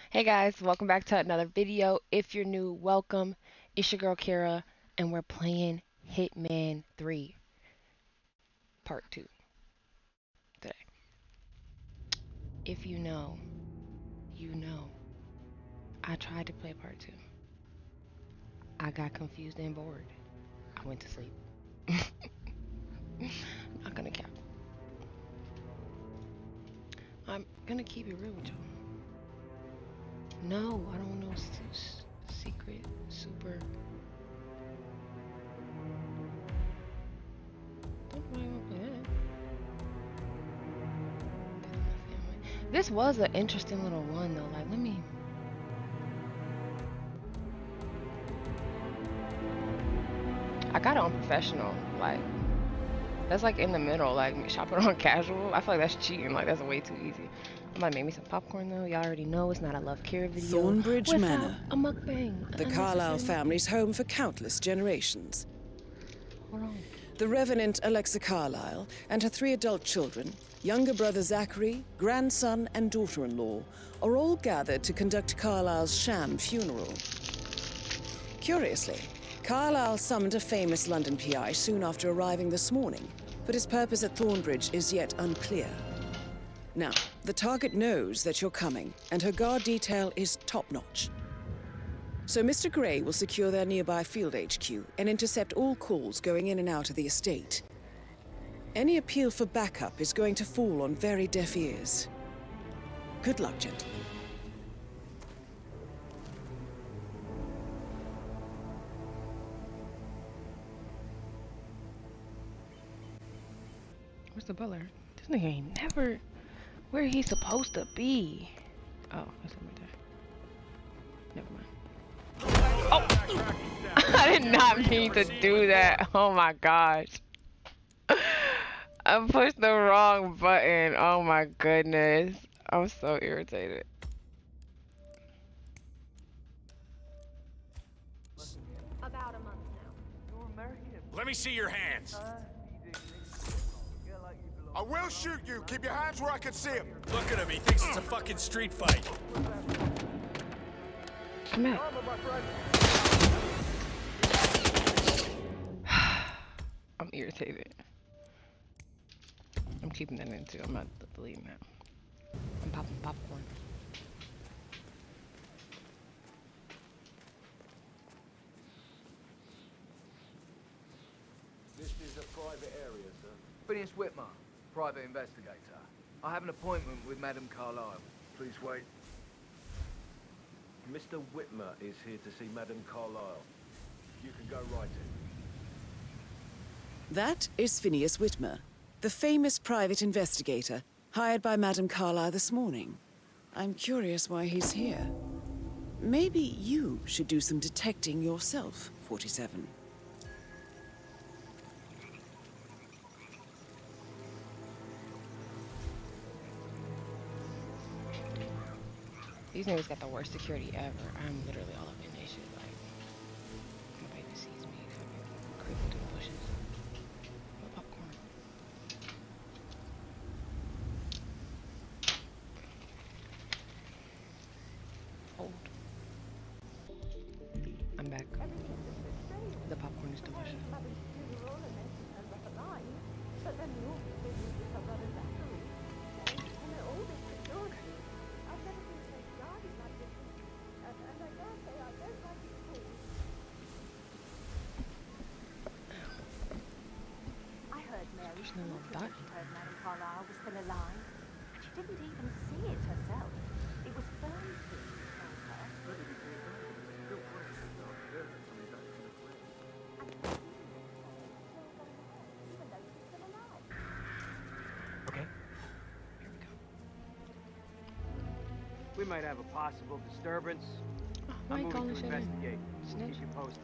Hey guys, welcome back to another video. If you're new, welcome. It's your girl Kara, and we're playing Hitman 3 Part 2 today. If you know, you know. I tried to play Part 2. I got confused and bored. I went to sleep. Not gonna cap. I'm gonna keep it real with y'all. No, I don't want no secret, super. Don't nobody want to play that. This was an interesting little one though. Like, let me. I got it on professional. Like, that's like in the middle. Like, shop it on casual. I feel like that's cheating. Like, that's way too easy. I might make me some popcorn though. Y'all already know it's not a LoveKerra video. Thornbridge Manor. A mukbang. The Carlyle family's home for countless generations. Hold on. The Revenant Alexa Carlyle and her 3 adult children, younger brother Zachary, grandson and daughter-in-law, are all gathered to conduct Carlyle's sham funeral. Curiously, Carlyle summoned a famous London PI soon after arriving this morning, but his purpose at Thornbridge is yet unclear. Now, the target knows that you're coming, and her guard detail is top-notch. So Mr. Gray will secure their nearby field HQ and intercept all calls going in and out of the estate. Any appeal for backup is going to fall on very deaf ears. Good luck, gentlemen. Where's the butler? This nigga ain't never where he's supposed to be. Oh, that's him right there. Never mind. Oh! I did not mean to do that. Oh my gosh. I pushed the wrong button. Oh my goodness. I'm so irritated. About a month now. Let me see your hands. I will shoot you. Keep your hands where I can see them. Look at him. He thinks it's a fucking street fight. Come here. I'm irritated. I'm keeping that in too. I'm not deleting that. I'm popping popcorn. This is a private area, sir. Phineas Whitmer, private investigator. I have an appointment with Madame Carlyle. Please wait. Mr. Whitmer is here to see Madame Carlyle. You can go right in. That is Phineas Whitmer, the famous private investigator hired by Madame Carlyle this morning. I'm curious why he's here. Maybe you should do some detecting yourself, 47. These niggas got the worst security ever. I'm literally all up in their shit. Like, my baby sees me fucking creeping through the bushes. What popcorn? Hold. I'm back. The popcorn is delicious. No She heard Madame Carlyle was still alive, but she didn't even see it herself. It was phoned to her. Okay. Here we go. We might have a possible disturbance. Oh, why I'm you calling moving to shit in? investigate. Snitch? Keep you posted.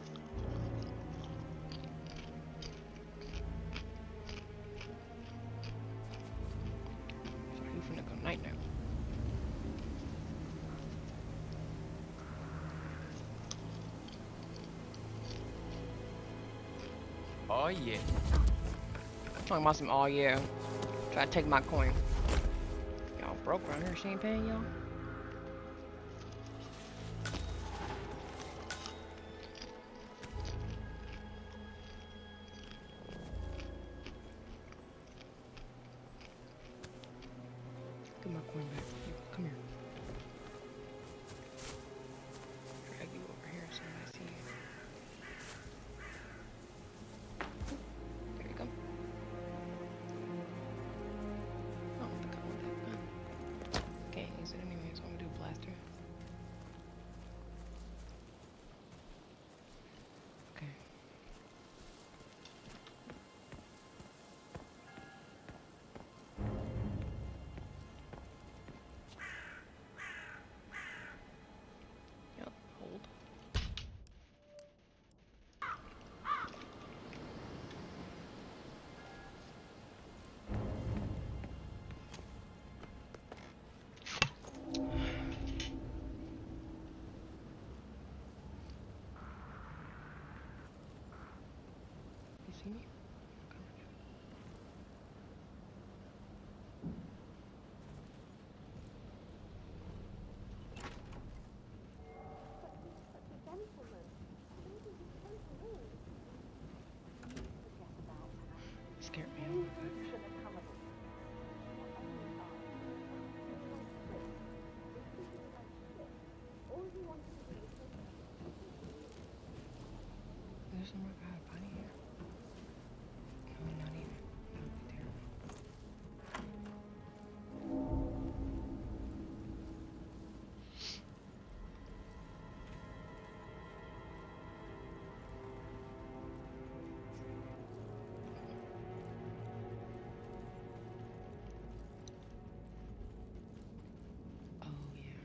You finna go night now. Oh, yeah. Talking about some, oh yeah. Try to take my coin. Y'all broke around here. She ain't paying y'all. Get my coin back. Come here. Drag you over here so I see you. There you go. Oh, I think I want that gun. Can't use it anyway, so I'm gonna do a blaster. Okay. Yep, hold. You see me? Scared me a little bit. There's some more guy bunny here. No, not even. That would be terrible. Oh yeah.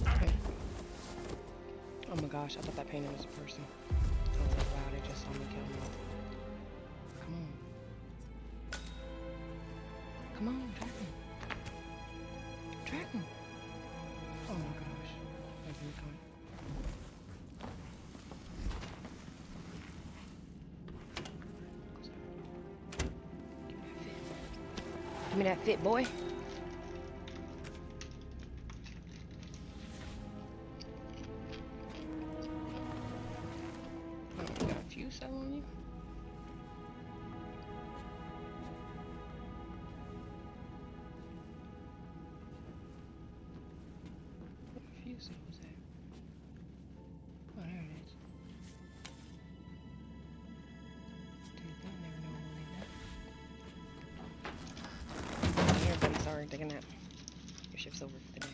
Okay. Oh my gosh, I thought that painting was a person. Oh wow, they just saw me kill him. Come on. Come on, track him. Track him. Oh my gosh. Where's he going? Give me that fit, boy. Oh, got a few cell on you. Where the fuse was at? Oh, there it is. Dude, they'll never know who they met. Here, buddy, sorry, take a nap. Your shift's over for the day.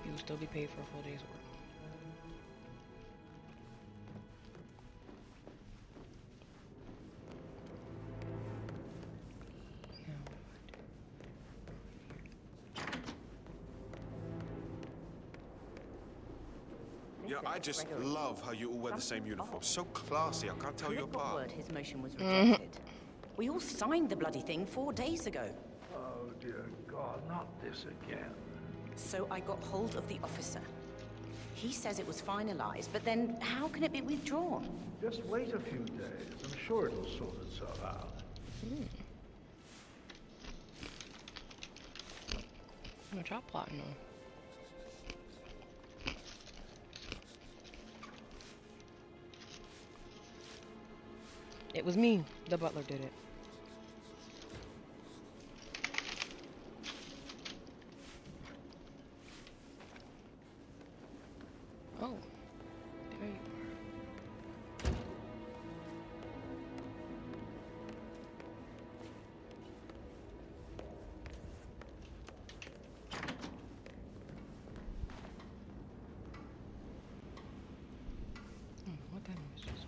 You'll still be paid for a full day's work. Now, Yeah, I just love how you all wear the same uniform. So classy, I can't tell you Click got apart. word his motion was rejected. We all signed the bloody thing 4 days ago. Oh, dear God, not this again. So I got hold of the officer. He says it was finalized, but then how can it be withdrawn? Just wait a few days. I'm sure it'll sort itself out. What y'all plotting on? It was me. The butler did it. Oh, there you are. What that noise is?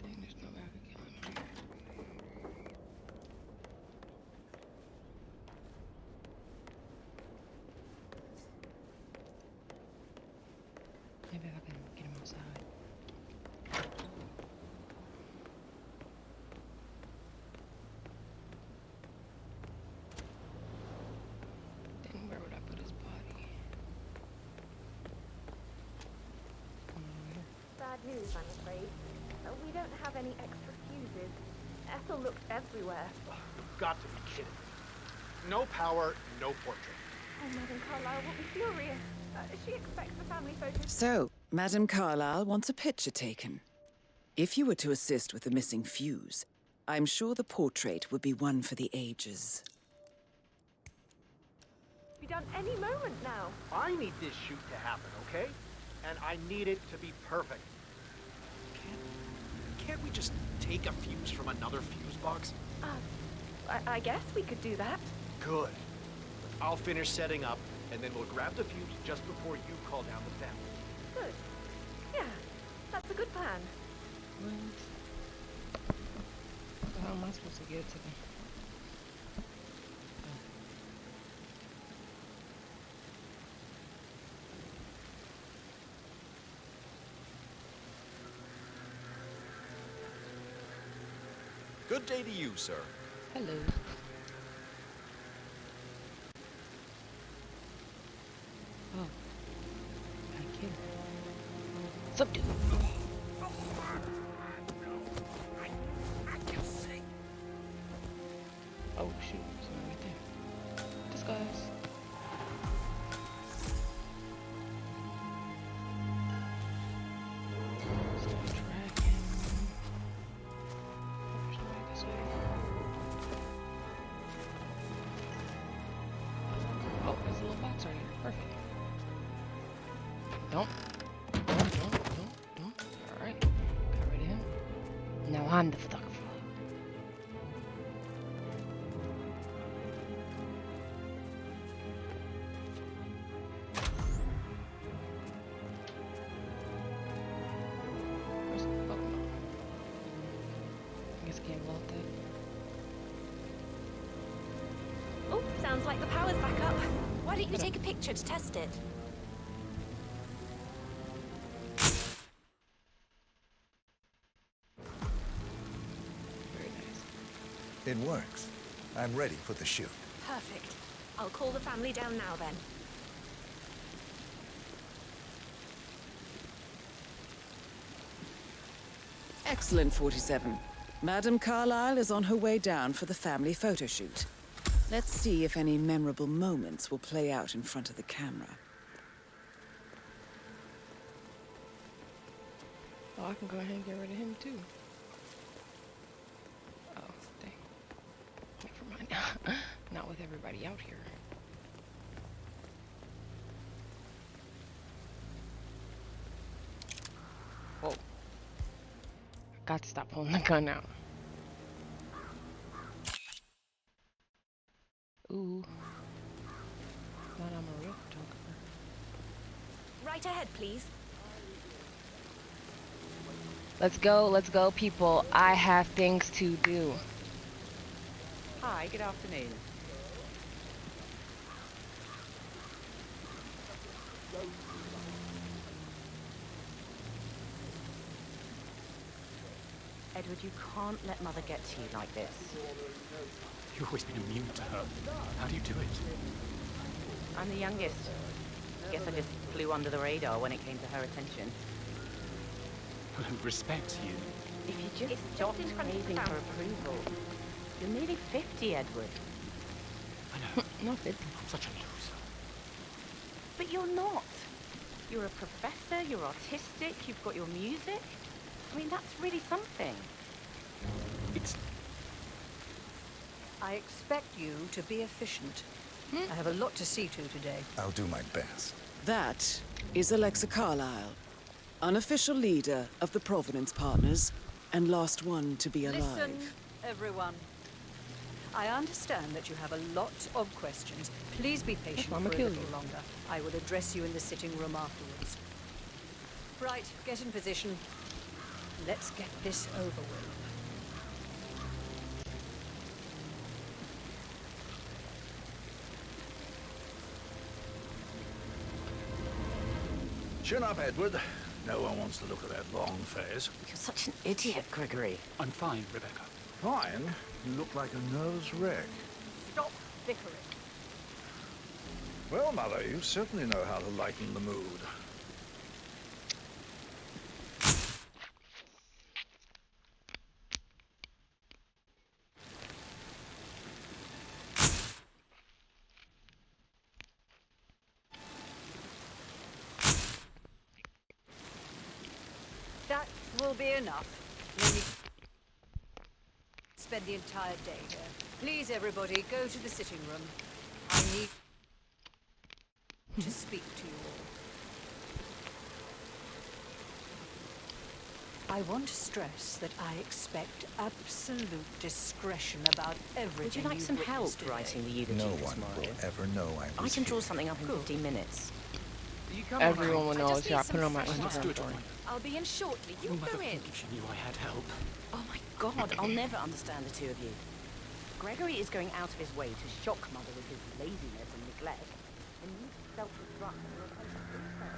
Dang, there's no way I could kill him. fuse, I'm afraid. We don't have any extra fuses. Ethel looked everywhere. You've got to be kidding me. No power, no portrait. Oh, Madame Carlyle will be furious. She expects the family photos. So, Madame Carlyle wants a picture taken. If you were to assist with the missing fuse, I'm sure the portrait would be one for the ages. Be done any moment now. I need this shoot to happen, okay? And I need it to be perfect. Can't we just take a fuse from another fuse box? I guess we could do that. Good. I'll finish setting up, and then we'll grab the fuse just before you call down the family. Good. Yeah, that's a good plan. How am I supposed to get to them? Good day to you, sir. Hello. Oh. I can't. Subdue. Oh shoot, someone right there. Disguise. Oh, there's a little box right here. Perfect. Don't. Alright. Got rid of him. Now I'm the photographer. Where's the Pokemon? I guess I can't vault that. Oh, sounds like the power's back up. Why don't you take a picture to test it? Very nice. It works. I'm ready for the shoot. Perfect. I'll call the family down now then. Excellent, 47. Madame Carlyle is on her way down for the family photo shoot. Let's see if any memorable moments will play out in front of the camera. Oh, I can go ahead and get rid of him too. Oh, dang. Never mind. Not with everybody out here. Whoa. Got to stop pulling the gun out. Ooh. Glad I'm a real photographer. Right ahead, please. Let's go, people. I have things to do. Hi, good afternoon. Edward, you can't let Mother get to you like this. You've always been immune to her. How do you do it? I'm the youngest. Guess I just flew under the radar when it came to her attention. Well, who respects you? If you just stop craving for approval. You're nearly 50, Edward. I know. Not 50. I'm such a loser. But you're not. You're a professor, you're artistic, you've got your music. I mean, that's really something. It's... I expect you to be efficient. I have a lot to see to today. I'll do my best. That is Alexa Carlyle, unofficial leader of the Providence Partners, and last one to be alive. Listen, everyone. I understand that you have a lot of questions. Please be patient for a little longer. I will address you in the sitting room afterwards. Right, get in position. Let's get this over with. Chin up, Edward. No one wants to look at that long face. You're such an idiot, Gregory. I'm fine, Rebecca. Fine. You look like a nervous wreck. Stop bickering. Well, Mother, you certainly know how to lighten the mood. will be enough. No need to spend the entire day here. Please, everybody, go to the sitting room. I need to speak to you all. I want to stress that I expect absolute discretion about everything. Would you like some help writing the eulogy No for one tomorrow? will ever know I was I can draw here. something up in 15 minutes. Everyone will know. Yeah, I put it on my Instagram story. I'll be in shortly. You go in. She knew I had help. Oh my God, I'll never understand the two of you. Gregory is going out of his way to shock Mother with his laziness and neglect, and you self-destruct and replace it with her.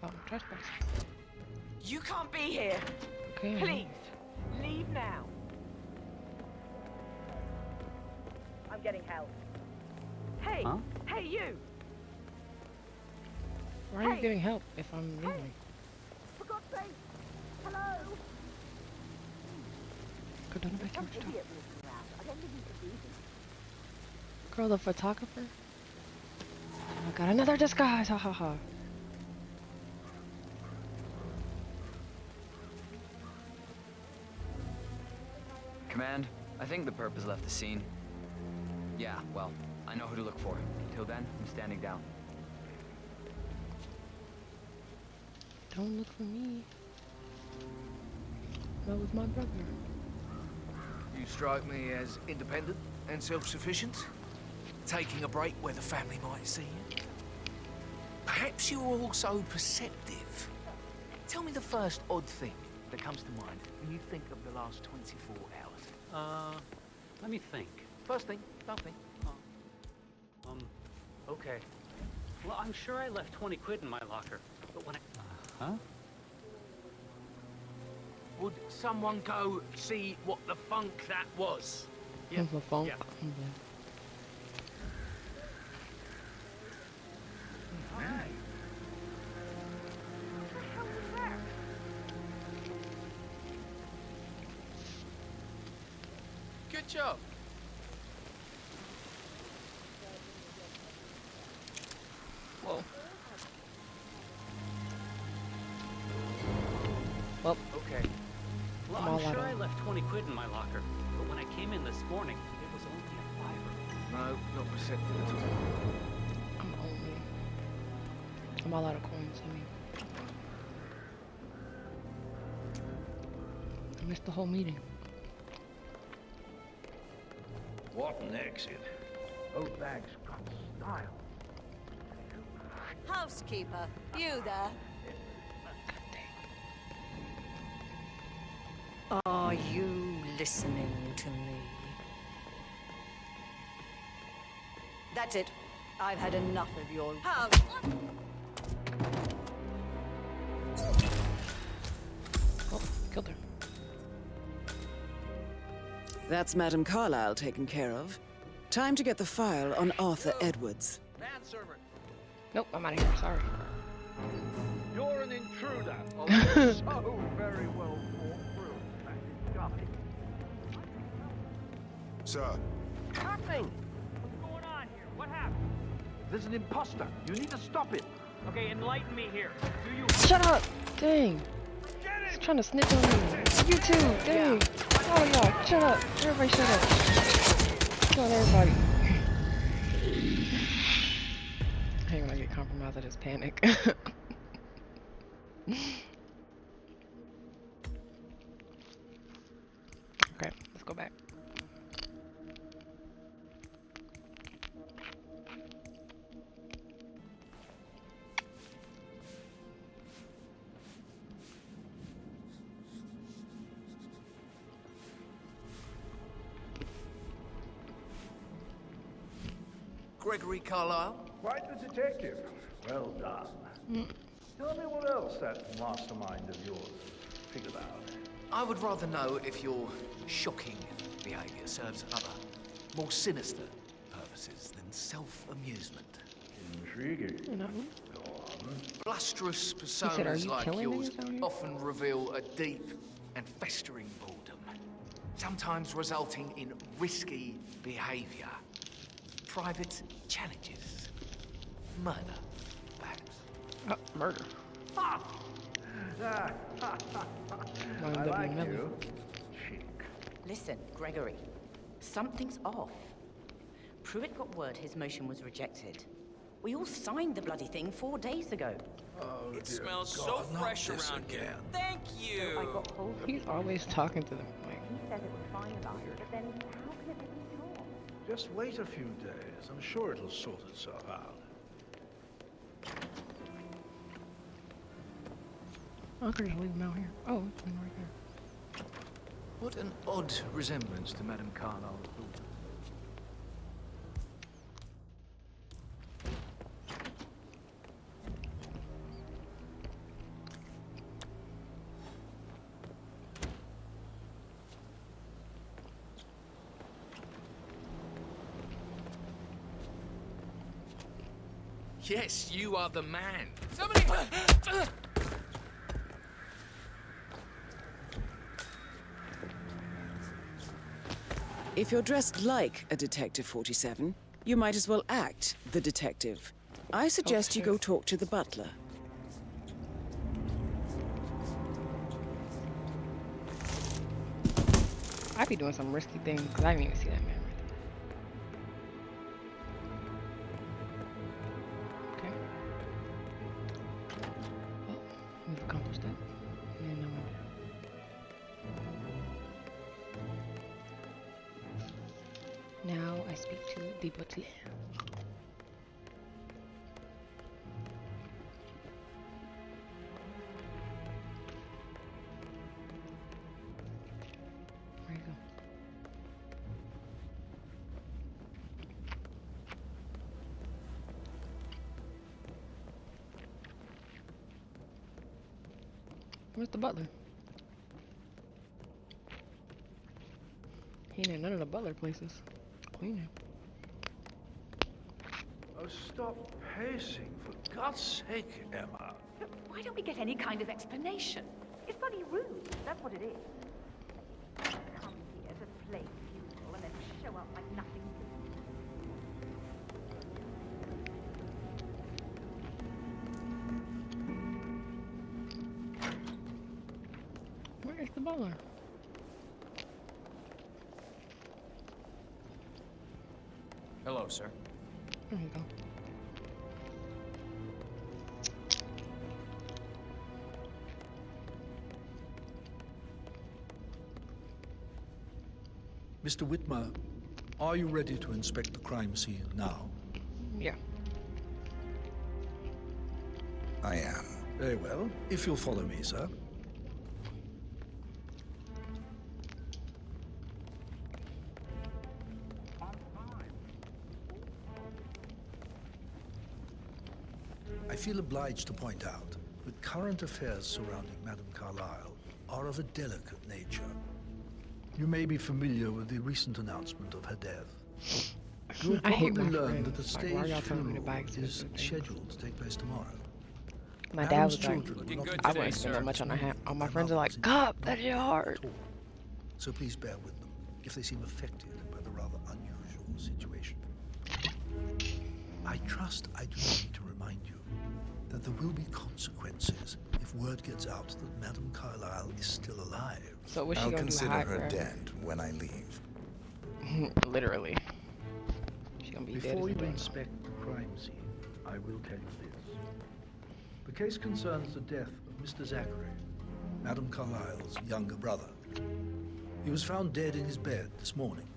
Oh, trespass. You can't be here. Okay. Please, leave now. I'm getting help. Hey, hey you! Why are you getting help if I'm leaving? For God's sake! Hello! Go down back here. Idiot walking around. I don't think you can do this. Girl, the photographer? Oh my God, another disguise! Ha ha ha. Command, I think the perp has left the scene. Yeah, well, I know who to look for. Till then, I'm standing down. Don't look for me. That was my brother. You strike me as independent and self-sufficient. Taking a break where the family might see you. Perhaps you're also perceptive. Tell me the first odd thing that comes to mind when you think of the last 24 hours. Let me think. First thing, don't think. Okay. Well, I'm sure I left 20 quid in my locker, but when I... Huh? Would someone go see what the funk that was? Yeah. The funk? Yeah. Good job. Whoa. Well, okay. Well, I'm sure I left 20 quid in my locker, but when I came in this morning, it was only a $5. No, not perceptive at all. I'm all out of coins. I missed the whole meeting. What an exit. Oh, thanks. Got style. Housekeeper, you there? Are you listening to me? That's it. I've had enough of your house. Oh, killed her. That's Madame Carlyle taken care of. Time to get the file on Arthur Edwards. Manservant. Nope, I'm out of here. Sorry. You're an intruder. Oh, so very well thought through. Sir. Nothing! What's going on here? What happened? There's an imposter. You need to stop him. Okay, enlighten me here. Do you... Shut up! Dang. He's trying to snitch on me. You too! Dang! Oh y'all, shut up! Everybody shut up! Kill everybody. I hate when I get compromised, I just panic. Okay, let's go back. Gregory Carlyle. Quite the detective. Well done. Tell me what else that mastermind of yours has figured out. I would rather know if your shocking behavior serves other, more sinister purposes than self-amusement. Intriguing. You know. Go on. Blusterous said, "Are personas you like killing yours niggas down here?" often reveal a deep and festering boredom, sometimes resulting in risky behavior, private challenges, murder, perhaps. Murder. I like you. Listen, Gregory. Something's off. Pruitt got word his motion was rejected. We all signed the bloody thing 4 days ago. Oh, it smells so fresh around here. Thank you. So I got hold of He's always talking to them. Like, He says it was fine about it, but then how can it be withdrawn? Just wait a few days. I'm sure it'll sort itself out. I could just leave him out here. Oh, it's been right here. What an odd resemblance to Madame Carlyle's daughter. Yes, you are the man. Somebody! If you're dressed like a Detective 47, you might as well act the detective. I suggest you go talk to the butler. I be doing some risky things because I didn't even see that man right there. Okay. Well, we've accomplished that. And now I speak to the butler. Where you go? Where's the butler? He ain't at none of the butler places. Cleaning. Oh, stop pacing, for God's sake, Emma. Look, why don't we get any kind of explanation? It's bloody rude, that's what it is. Come here to play funeral and then show up like nothing. Where is the butler? Hello, sir. There you go. Mr. Whitmer, are you ready to inspect the crime scene now? Yeah. I am. Very well. If you'll follow me, sir. I feel obliged to point out that current affairs surrounding Madame Carlyle are of a delicate nature. You may be familiar with the recent announcement of her death. You will I hate probably my learn that the friends. Like, why stage y'all telling me to buy funeral is expensive things? scheduled to take place tomorrow. My dad Madame's was like, children will not I be wouldn't present spend that much on a hat. All my their friends are like, mothers God, in that is hard. at all. So please bear with them if they seem affected by the rather unusual situation. I trust I do not need to remind you that there will be consequences if word gets out that Madame Carlyle is still alive. So what's she I'll gonna do? consider Hide her forever? dead when I leave. Literally. She's gonna be dead. Before as you a inspect the crime scene, I will tell you this. The case concerns the death of Mr. Zachary, Madame Carlyle's younger brother. He was found dead in his bed this morning.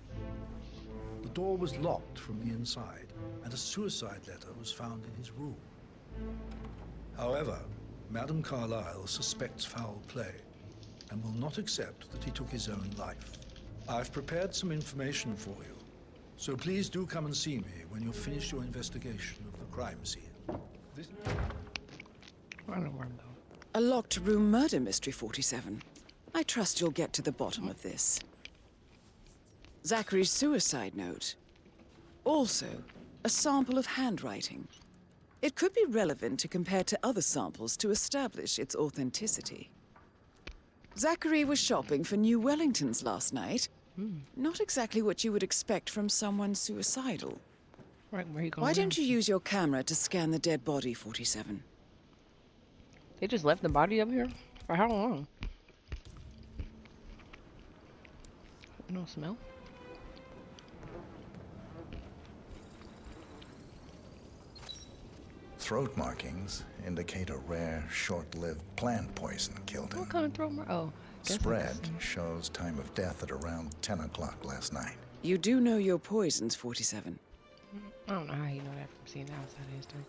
The door was locked from the inside, and a suicide letter was found in his room. However, Madame Carlyle suspects foul play and will not accept that he took his own life. I've prepared some information for you, so please do come and see me when you've finished your investigation of the crime scene. I don't know where I'm going. A locked room murder mystery, 47. I trust you'll get to the bottom of this. Zachary's suicide note. Also, a sample of handwriting. It could be relevant to compare to other samples to establish its authenticity. Zachary was shopping for New Wellingtons last night. Not exactly what you would expect from someone suicidal. Right, where you going? Why don't you use your camera to scan the dead body, 47? They just left the body up here? For how long? No smell? Throat markings indicate a rare, short-lived plant poison killed him. What kind of throat mark? Oh. Spread shows time of death at around 10 o'clock last night. You do know your poisons, 47. I don't know how you know that from seeing the outside of history.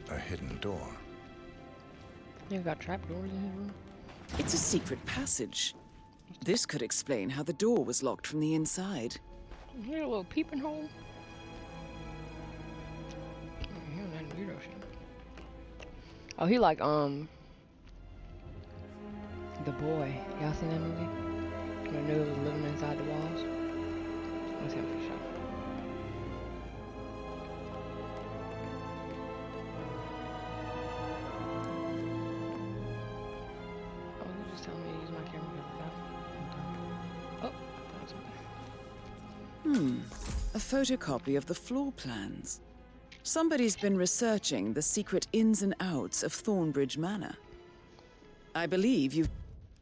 A hidden door. You got trapdoors in here? It's a secret passage. This could explain how the door was locked from the inside. Here, a little peeping hole. Oh, that weirdo shit. Oh, he like, The Boy. Y'all seen that movie? When I knew it was living inside the walls? That's him for sure. Oh, you just telling me to use my camera because I found something. A photocopy of the floor plans. Somebody's been researching the secret ins and outs of Thornbridge Manor. I believe you've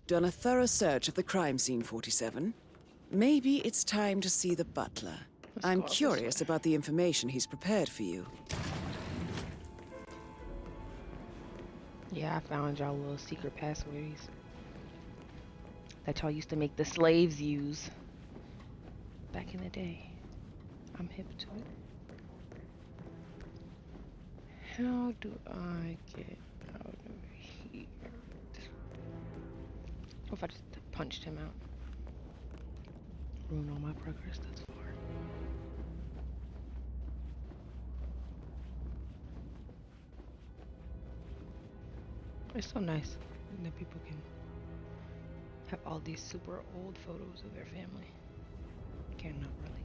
done a thorough search of the crime scene, 47. Maybe it's time to see the butler. I'm curious about the information he's prepared for you. Yeah, I found y'all little secret passwords that y'all used to make the slaves use back in the day. I'm hip to it. How do I get out of here? What if I just punched him out? Ruin all my progress thus far. It's so nice that people can have all these super old photos of their family. Can not really.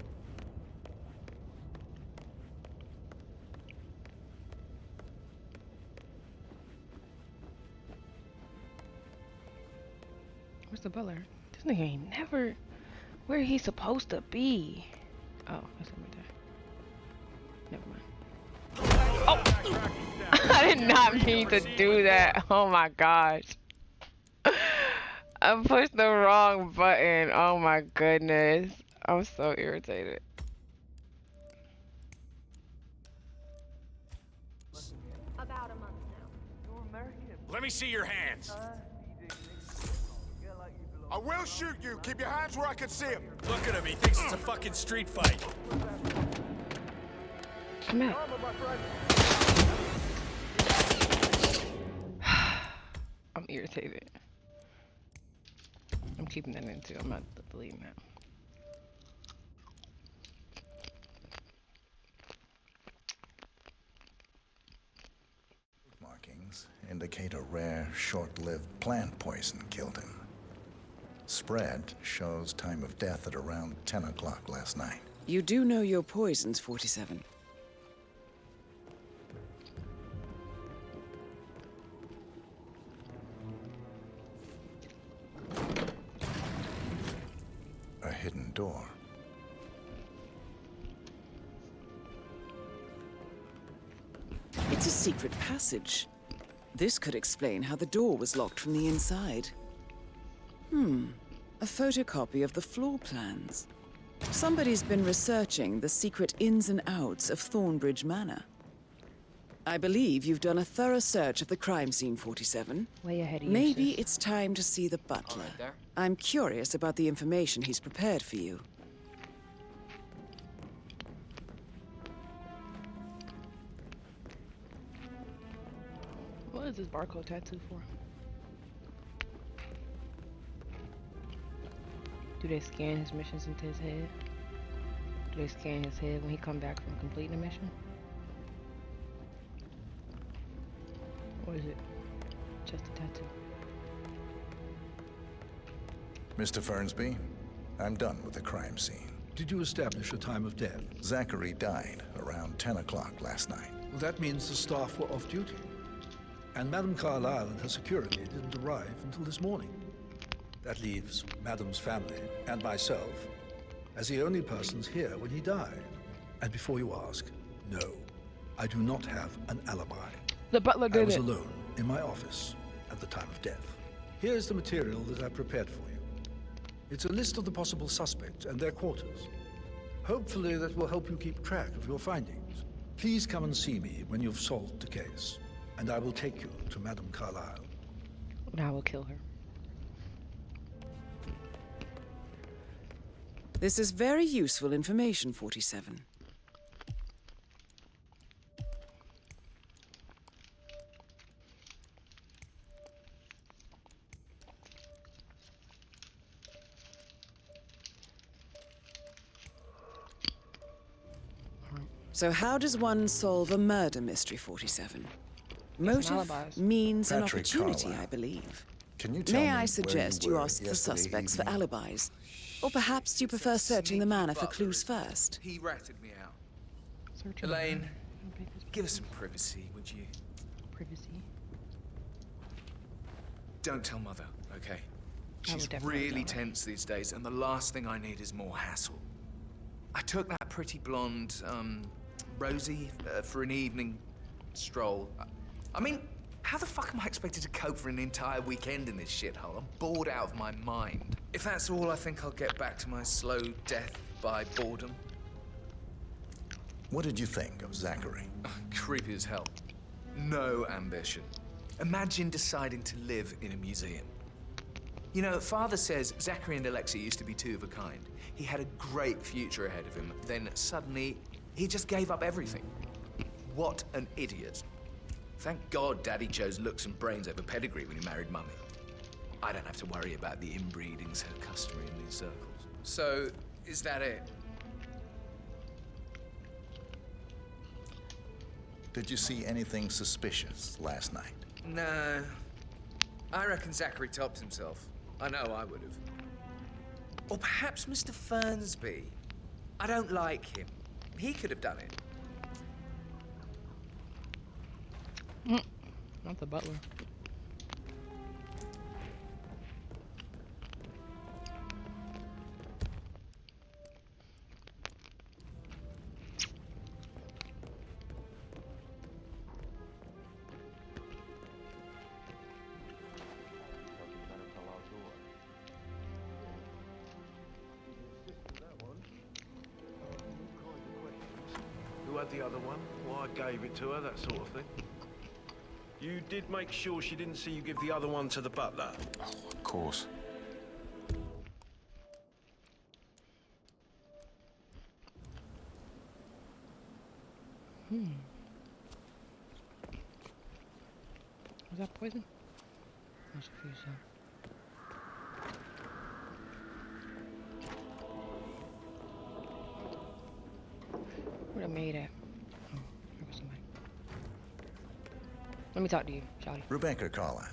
Where's the butler? This nigga ain't never where he's supposed to be. Oh, that's him right there. Never mind. Oh! I did not mean to do that. Oh my gosh. I pushed the wrong button. Oh my goodness. I'm so irritated. About a month now. You're American. Let me see your hands. I will shoot you. Keep your hands where I can see them. Look at him. He thinks it's a fucking street fight. Come out. I'm irritated. I'm keeping that in too. I'm not deleting that. Markings indicate a rare, short-lived plant poison killed him. Spread shows time of death at around 10 o'clock last night. You do know your poisons, 47. A hidden door. It's a secret passage. This could explain how the door was locked from the inside. A photocopy of the floor plans. Somebody's been researching the secret ins and outs of Thornbridge Manor. I believe you've done a thorough search of the crime scene, 47. Way ahead of you, Maybe sis. it's time to see the butler. All right, there. I'm curious about the information he's prepared for you. What is this barcode tattoo for? Do they scan his missions into his head? Do they scan his head when he come back from completing a mission? Or is it just a tattoo? Mr. Fernsby, I'm done with the crime scene. Did you establish a time of death? Zachary died around 10 o'clock last night. Well, that means the staff were off duty. And Madame Carlyle and her security didn't arrive until this morning. That leaves Madame's family and myself as the only persons here when he died. And before you ask, no, I do not have an alibi. The butler did I was it. alone in my office at the time of death. Here's the material that I prepared for you. It's a list of the possible suspects and their quarters. Hopefully that will help you keep track of your findings. Please come and see me when you've solved the case, and I will take you to Madame Carlyle. And I will kill her. This is very useful information, 47. So how does one solve a murder mystery, 47? Motive, alibis. means, and Patrick opportunity, Carlyle. I believe. Can you tell May me I where suggest you you were ask the yesterday suspects for evening? alibis? Or perhaps do you prefer searching the manor for clues first? He ratted me out. Searching Elaine, the manor. give us some privacy, would you? Privacy. Don't tell Mother, okay? I would She's definitely really tell her. tense these days, and the last thing I need is more hassle. I took that pretty blonde, Rosie, for an evening stroll. I mean, how the fuck am I expected to cope for an entire weekend in this shithole? I'm bored out of my mind. If that's all, I think I'll get back to my slow death by boredom. What did you think of Zachary? Creepy as hell. No ambition. Imagine deciding to live in a museum. You know, Father says Zachary and Alexia used to be two of a kind. He had a great future ahead of him. Then suddenly, he just gave up everything. What an idiot. Thank God Daddy chose looks and brains over pedigree when he married Mummy. I don't have to worry about the inbreeding so customary in these circles. So, is that it? Did you see anything suspicious last night? No. I reckon Zachary topped himself. I know I would have. Or perhaps Mr. Fernsby. I don't like him. He could have done it. Not the butler. Who had the other one? Why I gave it to her, that sort of thing. You did make sure she didn't see you give the other one to the butler? Oh, of course. Was that poison? I was confused. Where'd I made at? Oh, there was somebody. Let me talk to you, Shawty. Rebecca Carlyle,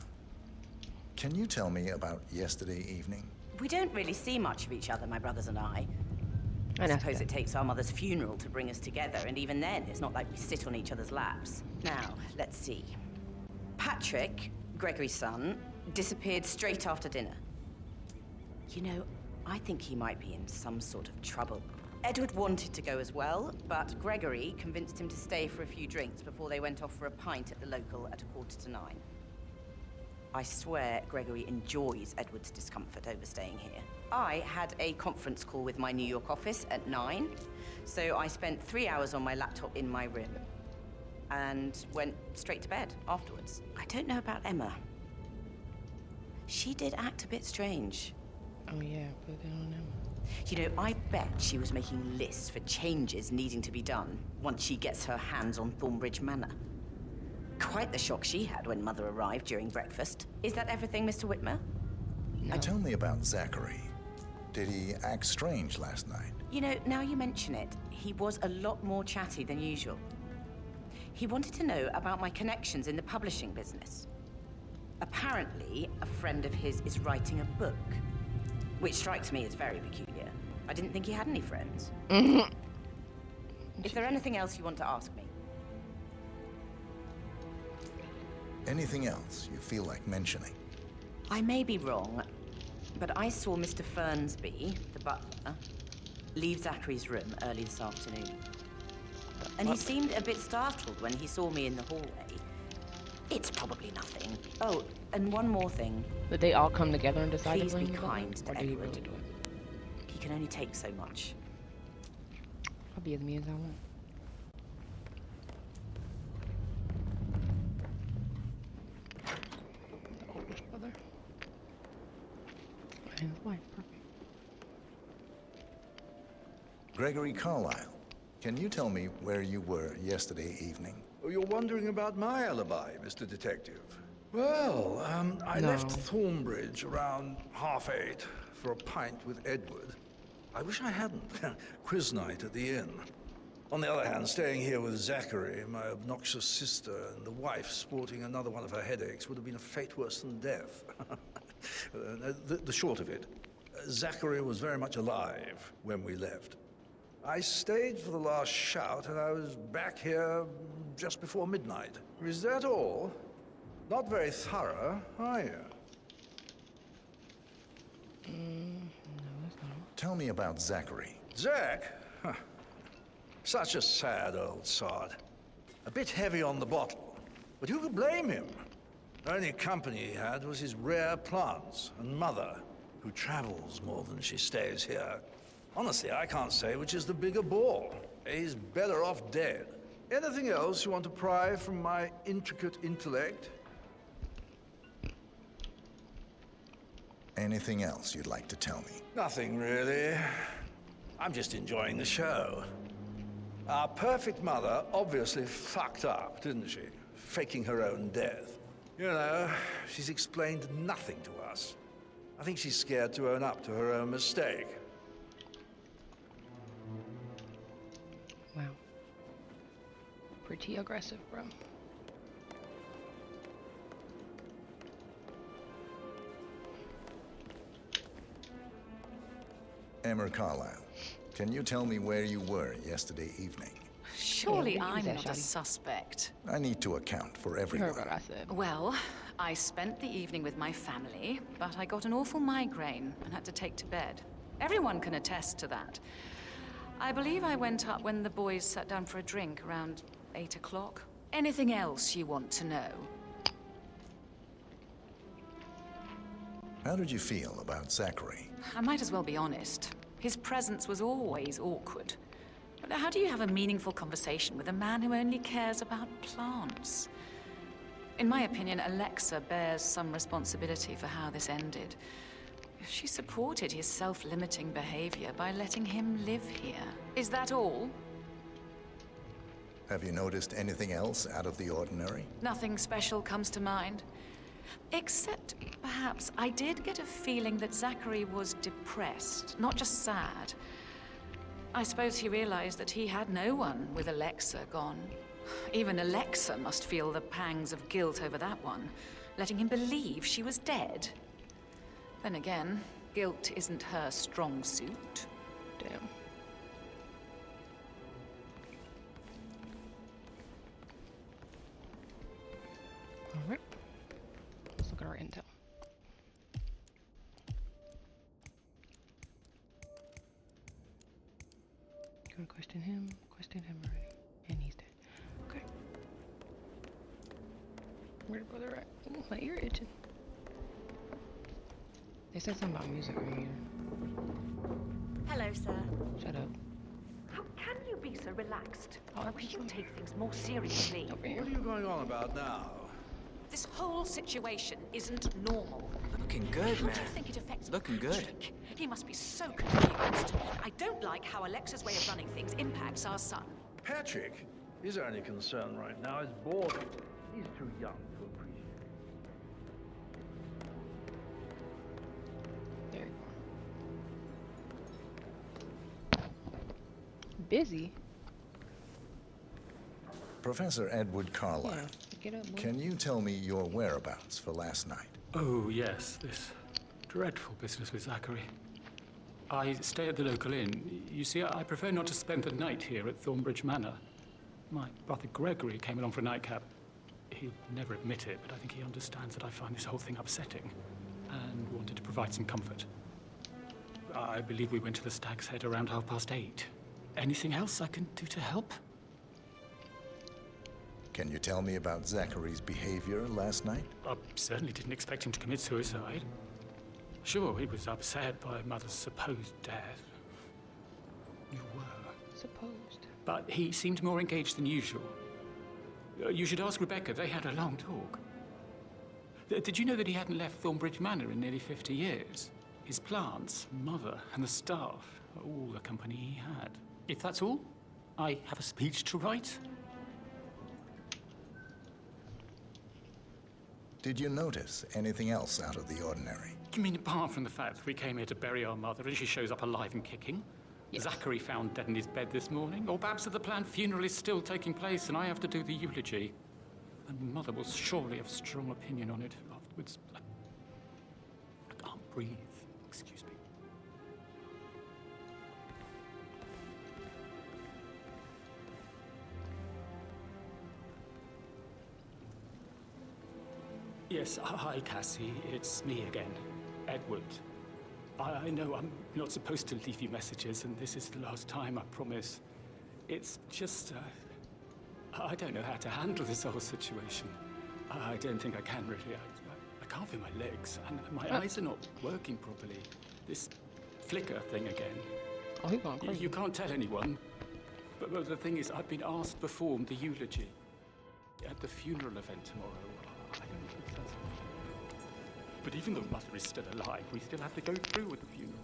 can you tell me about yesterday evening? We don't really see much of each other, my brothers and I. I know. suppose it takes our mother's funeral to bring us together, and even then, it's not like we sit on each other's laps. Now, let's see. Patrick, Gregory's son, disappeared straight after dinner. You know, I think he might be in some sort of trouble. Edward wanted to go as well, but Gregory convinced him to stay for a few drinks before they went off for a pint at the local at 8:45. I swear Gregory enjoys Edward's discomfort over staying here. I had a conference call with my New York office at 9, so I spent 3 hours on my laptop in my room and went straight to bed afterwards. I don't know about Emma. She did act a bit strange. Oh yeah, put it on Emma. You know, I bet she was making lists for changes needing to be done once she gets her hands on Thornbridge Manor. Quite the shock she had when Mother arrived during breakfast. Is that everything, Mr. Whitmer? No. Tell me about Zachary. Did he act strange last night? You know, now you mention it, he was a lot more chatty than usual. He wanted to know about my connections in the publishing business. Apparently, a friend of his is writing a book, which strikes me as very peculiar. I didn't think he had any friends. Is there anything else you want to ask me? Anything else you feel like mentioning? I may be wrong, but I saw Mr. Fernsby, the butler, leave Zachary's room early this afternoon. And he seemed a bit startled when he saw me in the hallway. It's probably nothing. Oh, and one more thing. Did they all come together and decide Please to blame be the kind butler? to Or did he Edward. really do it? He can only take so much. I'll be as mean as I want. The oldest brother. And his wife, perfect. Gregory Carlyle, can you tell me where you were yesterday evening? Oh, you're wondering about my alibi, Mr. Detective. Well, I left Thornbridge around 8:30 for a pint with Edward. I wish I hadn't. Quiz night at the inn. On the other hand, staying here with Zachary, my obnoxious sister, and the wife sporting another one of her headaches would have been a fate worse than death. The short of it, Zachary was very much alive when we left. I stayed for the last shout, and I was back here just before midnight. Is that all? Not very thorough, are you? No, that's not. Tell me about Zachary. Zach? Huh. Such a sad old sod. A bit heavy on the bottle, but who could blame him? The only company he had was his rare plants and Mother, who travels more than she stays here. Honestly, I can't say which is the bigger bore. He's better off dead. Anything else you want to pry from my intricate intellect? Anything else you'd like to tell me? Nothing, really. I'm just enjoying the show. Our perfect mother obviously fucked up, didn't she? Faking her own death. You know, she's explained nothing to us. I think she's scared to own up to her own mistake. Wow. Pretty aggressive, bro. Emma Carlyle, can you tell me where you were yesterday evening? Surely Yeah, I'm that, not a Shotty. suspect. I need to account for You everyone. heard what I said. Well, I spent the evening with my family, but I got an awful migraine and had to take to bed. Everyone can attest to that. I believe I went up when the boys sat down for a drink around 8 o'clock. Anything else you want to know? How did you feel about Zachary? I might as well be honest. His presence was always awkward. But how do you have a meaningful conversation with a man who only cares about plants? In my opinion, Alexa bears some responsibility for how this ended. She supported his self-limiting behavior by letting him live here. Is that all? Have you noticed anything else out of the ordinary? Nothing special comes to mind. Except, perhaps, I did get a feeling that Zachary was depressed, not just sad. I suppose he realized that he had no one with Alexa gone. Even Alexa must feel the pangs of guilt over that one, letting him believe she was dead. Then again, guilt isn't her strong suit. Damn. Alright. Let's look at our intel. You wanna question him? Question him already. And he's dead. Okay. Where the brother at? Ooh, my ear itching. They said something about music right here. Hello, sir. Shut up. How can you be so relaxed? I wish you'd take things more seriously. What are you going on about now? This whole situation isn't normal. Looking good, How man. do you think it affects Looking good. Patrick? He must be so confused. I don't like how Alexa's way of running things impacts our son. Patrick? His only concern right now is boredom. He's too young to appreciate it. There you go. Busy? Professor Edward Carlyle, Yeah. Get up, boy. can you tell me your whereabouts for last night? Oh, yes, this dreadful business with Zachary. I stay at the local inn. You see, I prefer not to spend the night here at Thornbridge Manor. My brother Gregory came along for a nightcap. He'd never admit it, but I think he understands that I find this whole thing upsetting and wanted to provide some comfort. I believe we went to the Stag's Head around 8:30. Anything else I can do to help? Can you tell me about Zachary's behavior last night? I certainly didn't expect him to commit suicide. Sure, he was upset by Mother's supposed death. You were. Supposed. But he seemed more engaged than usual. You should ask Rebecca. They had a long talk. Did you know that he hadn't left Thornbridge Manor in nearly 50 years? His plants, Mother, and the staff are all the company he had. If that's all, I have a speech to write. Did you notice anything else out of the ordinary? You mean apart from the fact that we came here to bury our mother and she shows up alive and kicking? Yes. Zachary found dead in his bed this morning? Or perhaps that the planned funeral is still taking place and I have to do the eulogy? And Mother will surely have a strong opinion on it afterwards. I can't breathe. Excuse me. Yes, hi, Cassie. It's me again, Edward. I know I'm not supposed to leave you messages, and this is the last time, I promise. It's just, I don't know how to handle this whole situation. I don't think I can, really. I can't feel my legs, and my eyes are not working properly. This flicker thing again. Oh, he's going crazy. You can't tell anyone, but the thing is, I've been asked to perform the eulogy at the funeral event tomorrow. I don't know if it sounds right. But even though Mother is still alive, we still have to go through with the funeral.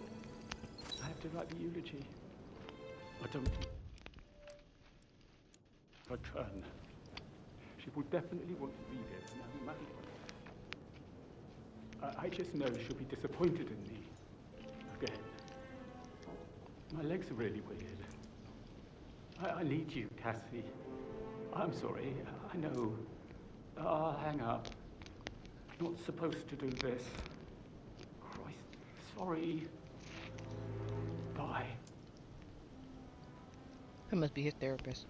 I have to write the eulogy. I don't... If I can, she will definitely want to read it, no matter what. I just know she'll be disappointed in me. Again. My legs are really weird. I need you, Cassie. I'm sorry, I know. I'll hang up. Not supposed to do this. Christ, sorry. Bye. That must be his therapist.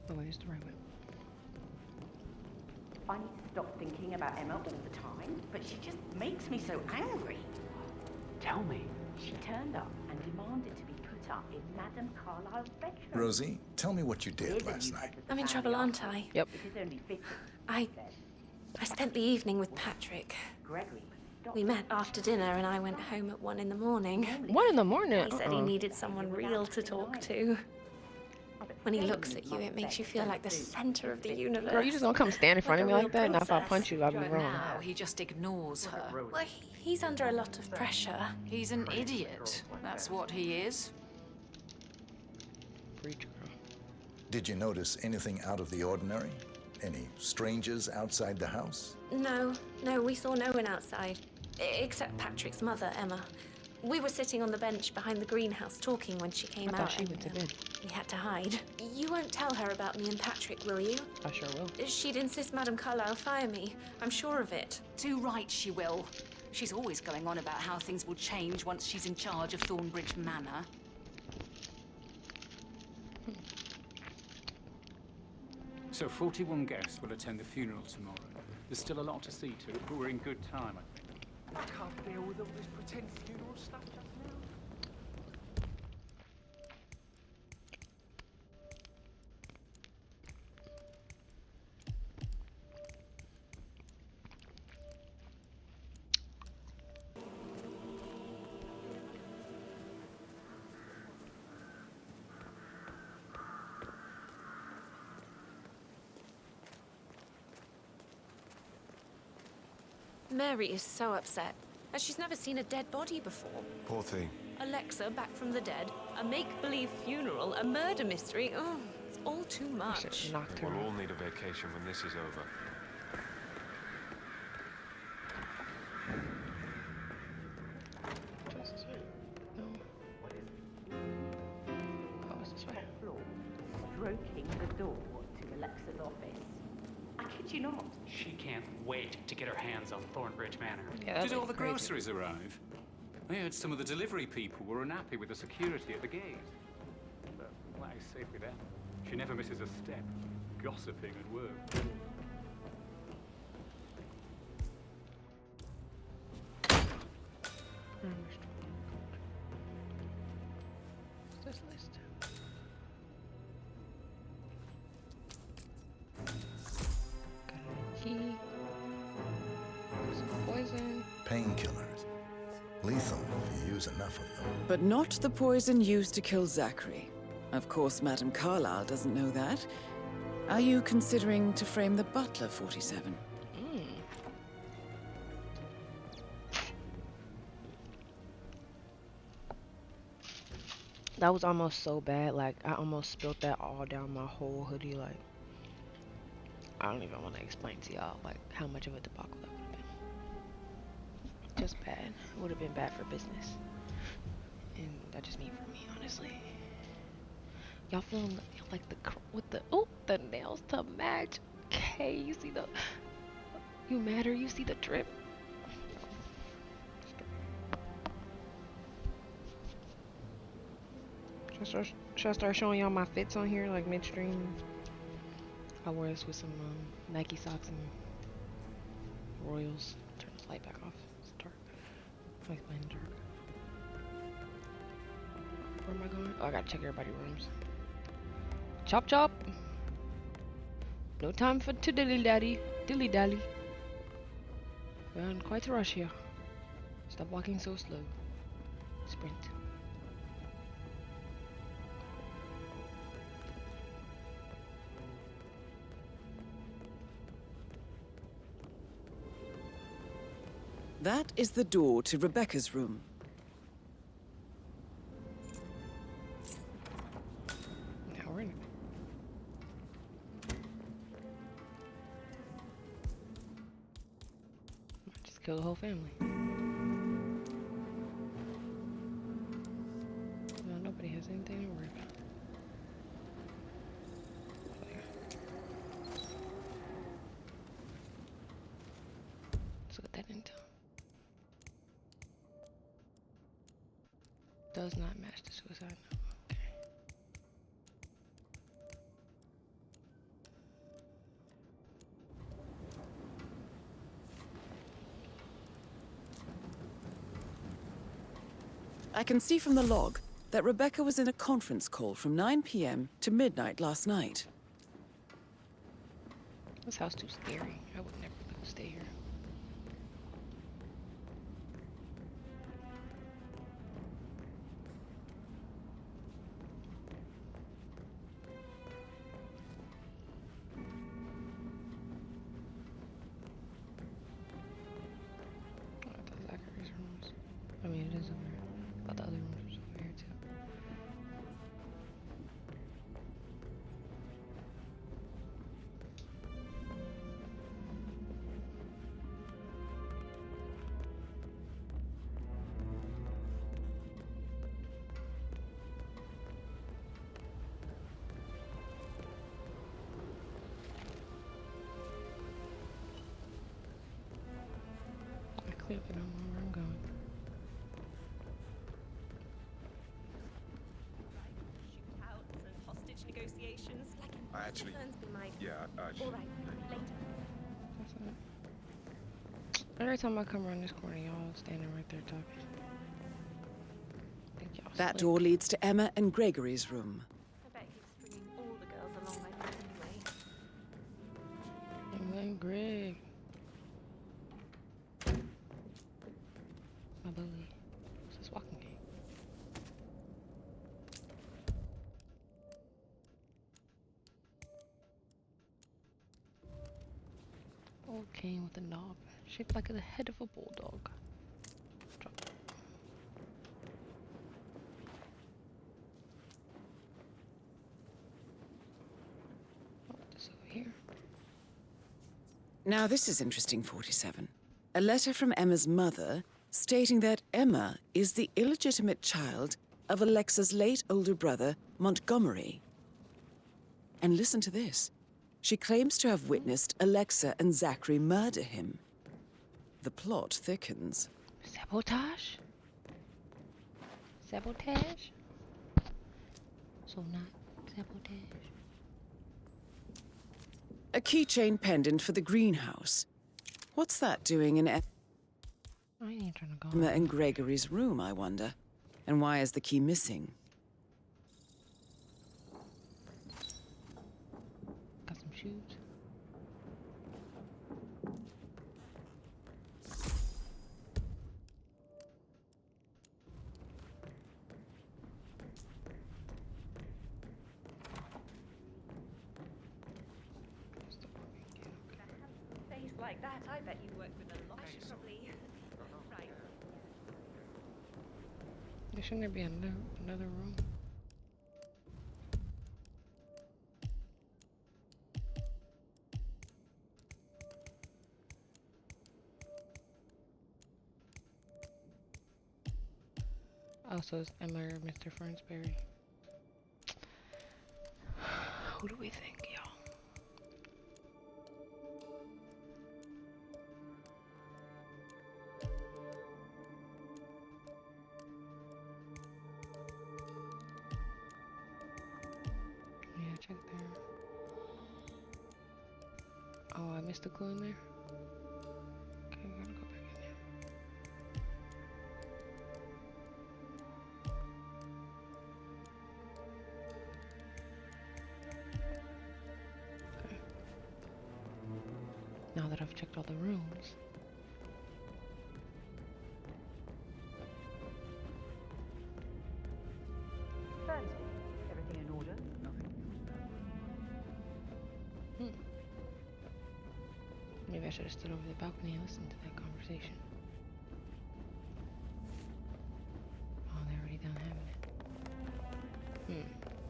Oh, wait, it's the right one. I need to stop thinking about Emma all the time, but she just makes me so angry. Tell me. She turned up and demanded to be put up in Madame Carlyle's bedroom. Rosie, tell me what you did last night. I'm in trouble, aren't I? Yep. It is only fitting. I spent the evening with Patrick. Gregory, We met after dinner and I went home at 1 in the morning. 1 in the morning? He said he needed someone real to talk to. When he looks at you, it makes you feel like the center of the universe. Girl, you just gonna come stand in front of me like that? Now if I princess. punch you, I'll be wrong. Now he just ignores her. Well, he's under a lot of pressure. He's an idiot. That's what he is. Preach, girl. Did you notice anything out of the ordinary? Any strangers outside the house? No, we saw no one outside. Except Patrick's mother, Emma. We were sitting on the bench behind the greenhouse talking when she came I out. thought she went to bed. We had to hide. You won't tell her about me and Patrick, will you? I sure will. She'd insist Madame Carlyle fire me. I'm sure of it. Too right she will. She's always going on about how things will change once she's in charge of Thornbridge Manor. So 41 guests will attend the funeral tomorrow. There's still a lot to see to, but we're in good time, I think. I can't deal with all this pretend funeral stuff just now. Mary is so upset, as she's never seen a dead body before. Poor thing. Alexa back from the dead, a make-believe funeral, a murder mystery. Oh, it's all too much. We'll all need a vacation when this is over. Stroking the door to Alexa's office. I kid you not. She can't wait to get her hands on Thornbridge Manor. Did all the groceries arrive? I heard some of the delivery people were unhappy with the security at the gate. But that is safe with them. She never misses a step, gossiping at work. What's this list? Got a key. Some poison. Painkillers. Lethal if you use enough of them. But not the poison used to kill Zachary. Of course, Madame Carlyle doesn't know that. Are you considering to frame the butler, 47? That was almost so bad, like I almost spilled that all down my whole hoodie. Like, I don't even want to explain to y'all like how much of a debacle that would have been. Just bad. It would have been bad for business, and that just mean for me, honestly. Y'all feeling like the nails to match? Okay, you see the you see the drip. Should I start showing y'all my fits on here, like midstream? I wear this with some Nike socks and Royals. Turn this light back off. It's dark. I like playing dark. Where am I going? Oh, I gotta check everybody's rooms. Chop chop. No time for to dilly dally. Dilly dally. We're in quite a rush here. Stop walking so slow. Sprint. That is the door to Rebecca's room. Now we're in it. Might just kill the whole family. Well, nobody has anything to worry about. Let's get that intel. Does not match the suicide note. Okay. I can see from the log that Rebecca was in a conference call from 9 p.m. to midnight last night. This house too scary. I would never stay here. I mean, it is over here. But the other rooms are over here too. I clearly don't know where I'm going. Negotiations, like I actually, yeah, all right, later. That's it. Every time I come around this corner, y'all standing right there talking. Think y'all That slick. door leads to Emma and Gregory's room. I bet he's bringing all the girls along like that anyway. Emma and Greg. My bully. What's this walking game? Old cane with a knob. Shaped like the head of a bulldog. Drop. Oh, this over here. Now this is interesting, 47. A letter from Emma's mother stating that Emma is the illegitimate child of Alexa's late older brother, Montgomery. And listen to this. She claims to have witnessed Alexa and Zachary murder him. The plot thickens. Sabotage? Sabotage? So not sabotage. A keychain pendant for the greenhouse. What's that doing in I ain't trying to go. Emma and Gregory's room, I wonder? And why is the key missing? Got some shoes. Face like that, I bet you work with a lot. I should probably. Right. Shouldn't there be another room? Oh, so it's Emma or Mr. Fernsberry. Who do we think, y'all? Yeah, check there. Oh, I missed a clue in there. Okay, I gotta go back in there. Okay. Now that I've checked all the rooms. Fernsby, everything in order? Nothing. Maybe I should have stood over the balcony and listened to that conversation. Oh, they're already done having it.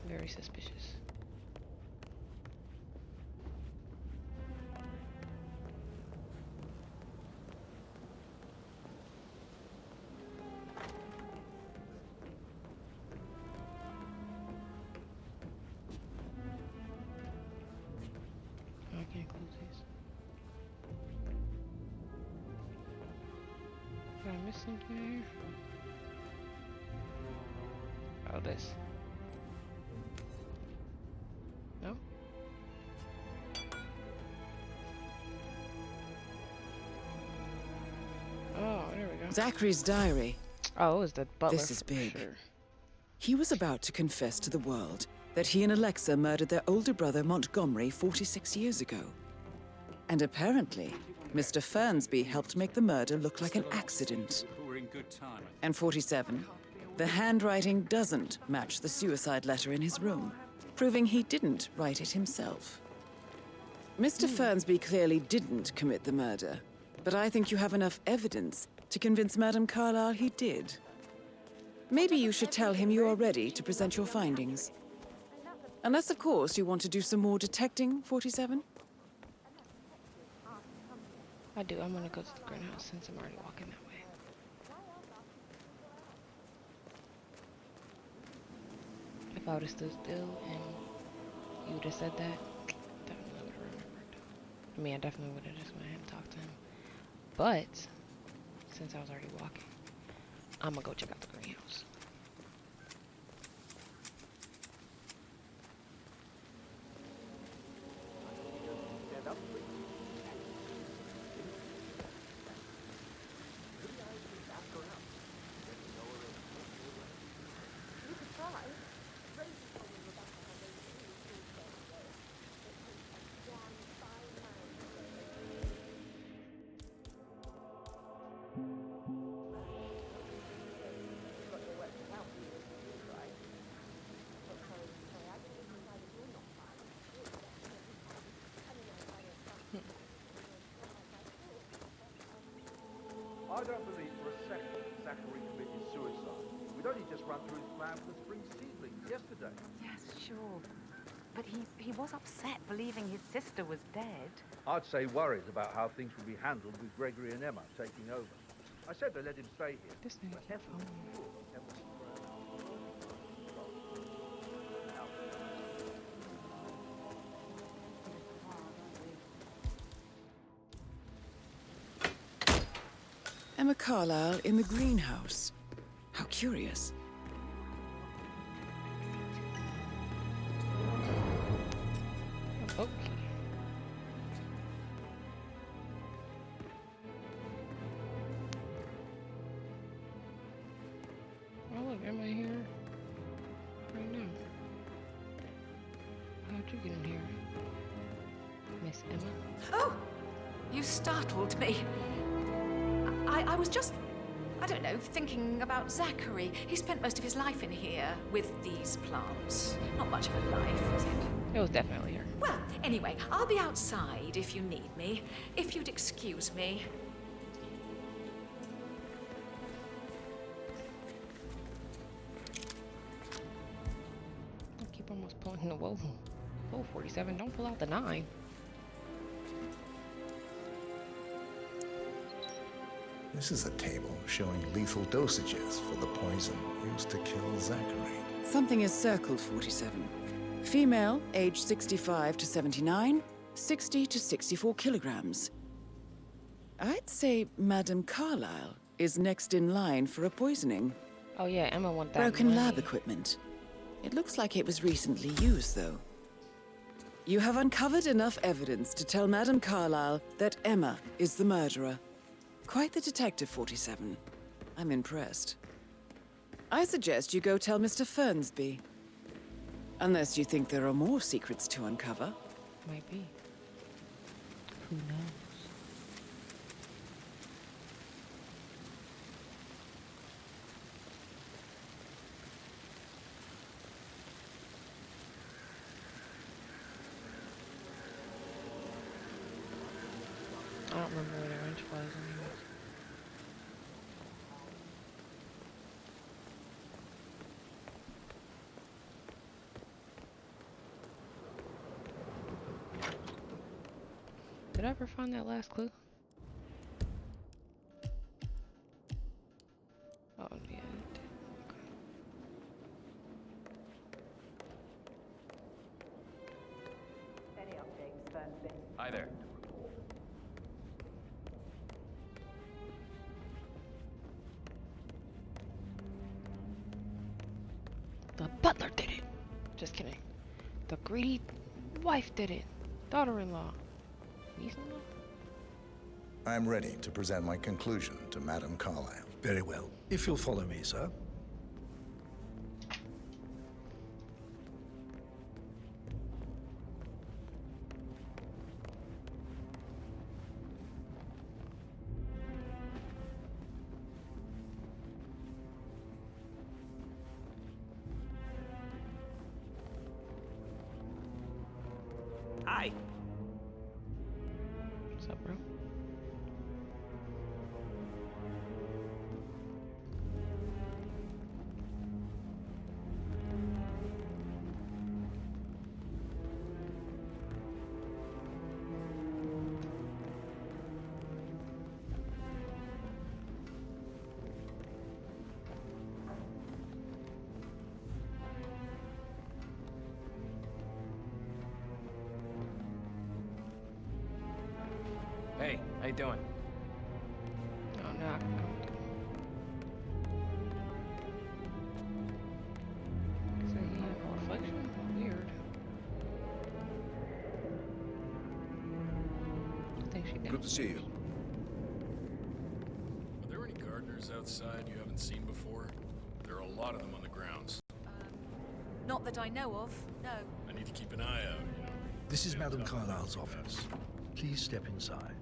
Very suspicious. I can't close these. Did I miss something here? Oh, this. No? Oh, there we go. Zachary's diary. Oh, it was the butler. This is big. Sure. He was about to confess to the world that he and Alexa murdered their older brother Montgomery 46 years ago. And apparently, Mr. Fernsby helped make the murder look like an accident. And 47, the handwriting doesn't match the suicide letter in his room, proving he didn't write it himself. Mr. Fernsby clearly didn't commit the murder, but I think you have enough evidence to convince Madame Carlyle he did. Maybe you should tell him you are ready to present your findings. Unless, of course, you want to do some more detecting, 47? I do. I'm gonna go to the greenhouse since I'm already walking that way. If I would have stood still and you would have said that, definitely would have remembered. I mean, I definitely would have just went ahead and talked to him. But since I was already walking, I'm gonna go check out the greenhouse. I don't believe for a second Zachary committed suicide. We'd only just run through his plan for the spring seedlings yesterday. Yes, sure. But he was upset believing his sister was dead. I'd say worried about how things would be handled with Gregory and Emma taking over. I said they let him stay here. This nigga kept following. Emma Carlyle in the greenhouse. How curious. Okay. Oh look, Emma here right now. How'd you get in here, Miss Emma? Oh! You startled me. I was just, I don't know, thinking about Zachary. He spent most of his life in here with these plants. Not much of a life, was it? It was definitely here. Well, anyway, I'll be outside if you need me. If you'd excuse me. I keep almost pulling the whoa. Whoa, 47, don't pull out the 9. This is a table showing lethal dosages for the poison used to kill Zachary. Something is circled, 47. Female, age 65 to 79, 60 to 64 kilograms. I'd say Madame Carlyle is next in line for a poisoning. Oh yeah, Emma want that Broken money. lab equipment. It looks like it was recently used, though. You have uncovered enough evidence to tell Madame Carlyle that Emma is the murderer. Quite the detective, 47. I'm impressed. I suggest you go tell Mr. Fernsby. Unless you think there are more secrets to uncover. Might be. Who knows? I don't remember where the wrench was anyways. Did I ever find that last clue? Oh, yeah. Any updates, Fernsby? Hi there. The butler did it. Just kidding. The greedy wife did it. Daughter-in-law. Niece-in-law? I'm ready to present my conclusion to Madame Carlyle. Very well. If you'll follow me, sir. Hi. What's up, bro? Hey, how you doing? Oh, no. So he had a reflection? Weird. I think she did. Good to see you. Are there any gardeners outside you haven't seen before? There are a lot of them on the grounds. Not that I know of, no. I need to keep an eye out, you know. This is Madame Carlyle's office. Please step inside.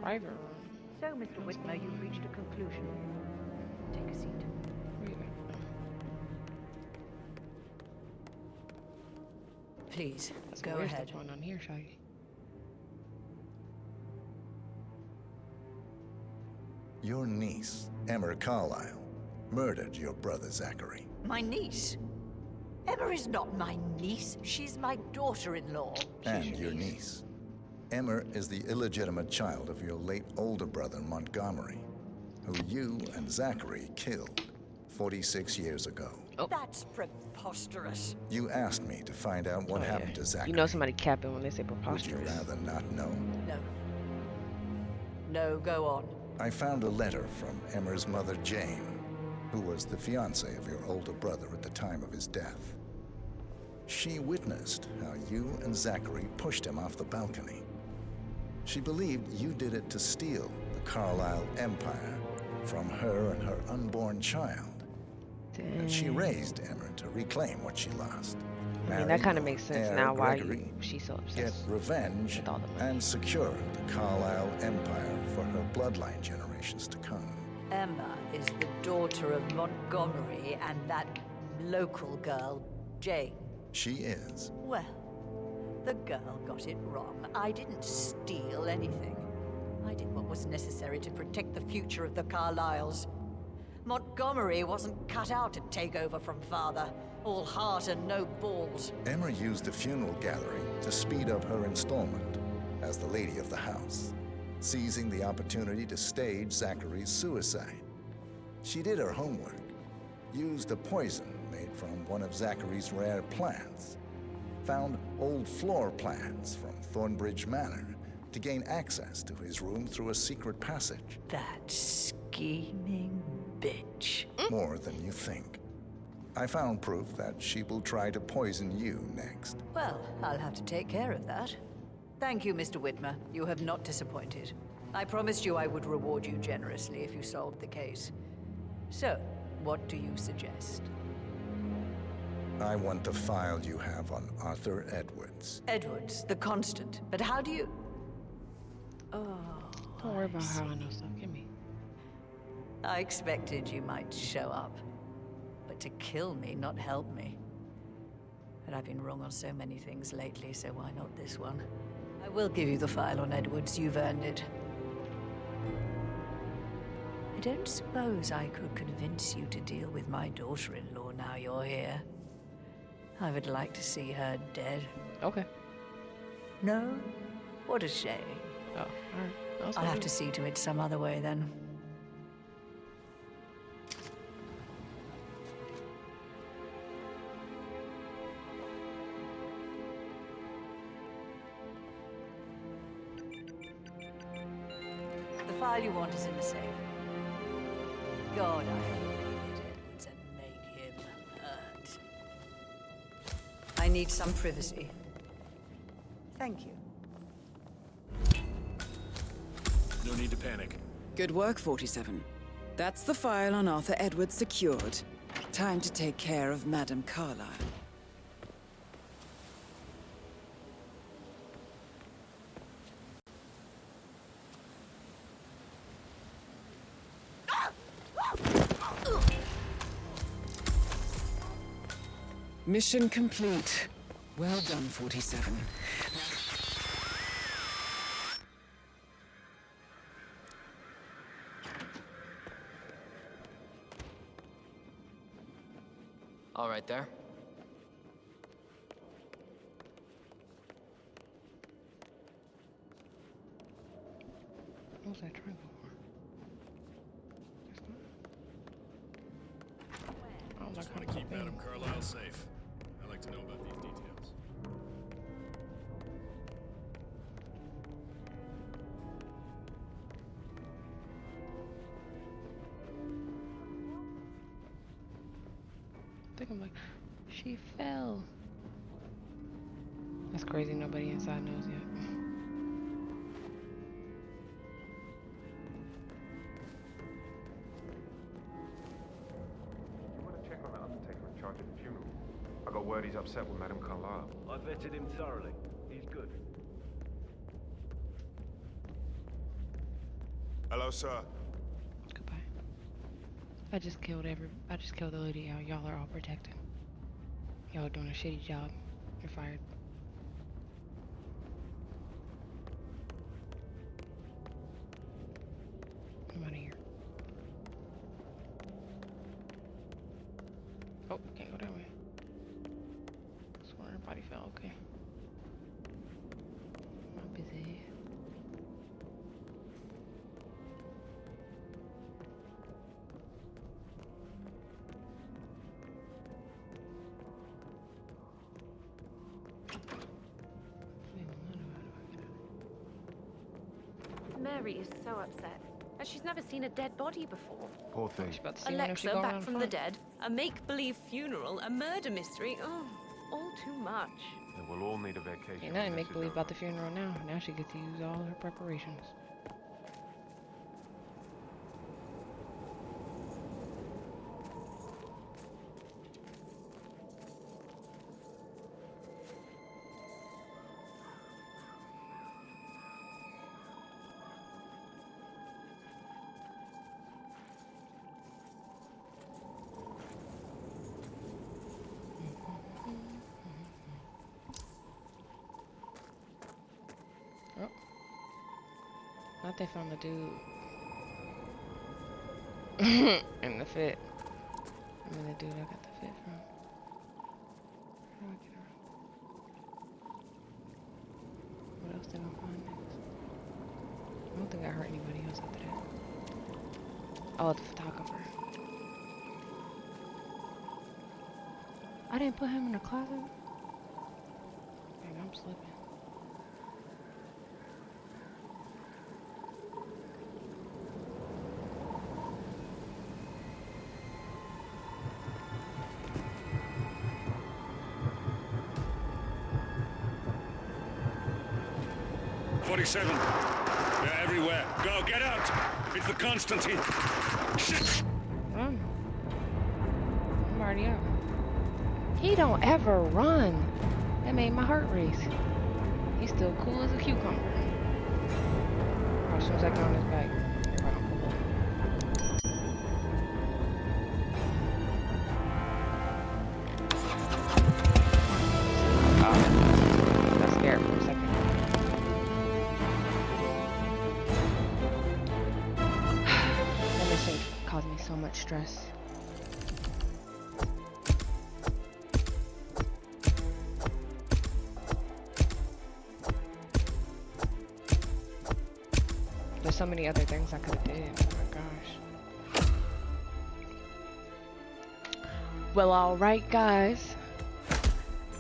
private room. So, Mr. Whitmer, you've reached a conclusion. Take a seat. Please, That's go weird ahead. stuff going on here, Shaggy. Your niece, Emma Carlyle, murdered your brother Zachary. My niece? Emma is not my niece. She's my daughter-in-law. And your niece. Emma is the illegitimate child of your late older brother Montgomery, who you and Zachary killed 46 years ago. That's preposterous. You asked me to find out what happened to Zachary. You know somebody capping when they say Would preposterous. you rather not know? No. No, go on. I found a letter from Emma's mother, Jane, who was the fiancée of your older brother at the time of his death. She witnessed how you and Zachary pushed him off the balcony. She believed you did it to steal the Carlyle empire from her and her unborn child. And she raised Emma to reclaim what she lost. I mean, that kind of makes sense now why she's so Get obsessed. revenge and secure the Carlyle empire for her bloodline generations to come. Emma is the daughter of Montgomery and that local girl, Jane. She is. Well, the girl got it wrong. I didn't steal anything. I did what was necessary to protect the future of the Carlyles. Montgomery wasn't cut out to take over from father. All heart and no balls. Emma used the funeral gathering to speed up her installment as the lady of the house, seizing the opportunity to stage Zachary's suicide. She did her homework, used a poison made from one of Zachary's rare plants, found old floor plans from Thornbridge Manor to gain access to his room through a secret passage. That scheming bitch. More than you think. I found proof that she will try to poison you next. Well, I'll have to take care of that. Thank you, Mr. Whitmer. You have not disappointed. I promised you I would reward you generously if you solved the case. So, what do you suggest? I want the file you have on Arthur Edwards. Edwards, the constant. But how do you... Oh, Don't worry about how I know stuff. Give me. I expected you might show up. But to kill me, not help me. But I've been wrong on so many things lately, so why not this one? I will give you the file on Edwards. You've earned it. I don't suppose I could convince you to deal with my daughter-in-law now you're here. I would like to see her dead. Okay. No? What a shame. Oh, alright. I'll have to see to it some other way then. The file you want is in the safe. God, I hope you get Edwards and make him hurt. I need some privacy. Thank you. No need to panic. Good work, 47. That's the file on Arthur Edwards secured. Time to take care of Madame Carlyle. Mission complete. Well done, 47. All right there. What was that triangle for? Oh, Just want to keep Madame Carlyle safe. I like to know about these details. I think I'm like, she fell. That's crazy. Nobody inside knows yet. You want to check on that undertaker in charge of the funeral? I got word he's upset with Madame Carlyle. I vetted him thoroughly. He's good. Hello, sir. Goodbye. I just killed the lady y'all are all protecting. Y'all are doing a shitty job. You're fired. I'm out of here. Oh, can't go that way. Swear everybody fell. Okay. I'm busy. Mary is so upset. And she's never seen a dead body before. Poor thing. Alexa back from the dead, a make-believe funeral, a murder mystery. Oh, all too much. And we'll all need a vacation. Ain't nothing make believe about the funeral now. Now she gets to use all her preparations. Oh. Thought they found the dude. In the fit. I mean the dude I got the fit from. How do I get around? What else did I find next? I don't think I hurt anybody else after that. Oh, the photographer. I didn't put him in the closet? Dang, I'm slipping. They're everywhere. Go, get out! It's the Constantine. Shit! I'm already out. He don't ever run. That made my heart race. He's still cool as a cucumber. As soon as I get on his back, everybody gonna pull up. I got scared for a second. That mistake caused me so much stress. There's so many other things I could have did. Oh my gosh. Well, alright guys.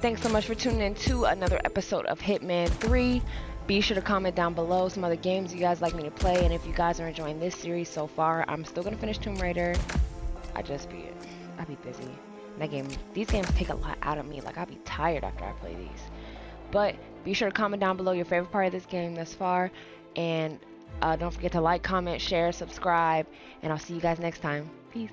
Thanks so much for tuning in to another episode of Hitman 3. Be sure to comment down below some other games you guys like me to play. And if you guys are enjoying this series so far, I'm still going to finish Tomb Raider. I be busy. These games take a lot out of me. Like, I'll be tired after I play these. But be sure to comment down below your favorite part of this game thus far. And don't forget to like, comment, share, subscribe, and I'll see you guys next time. Peace.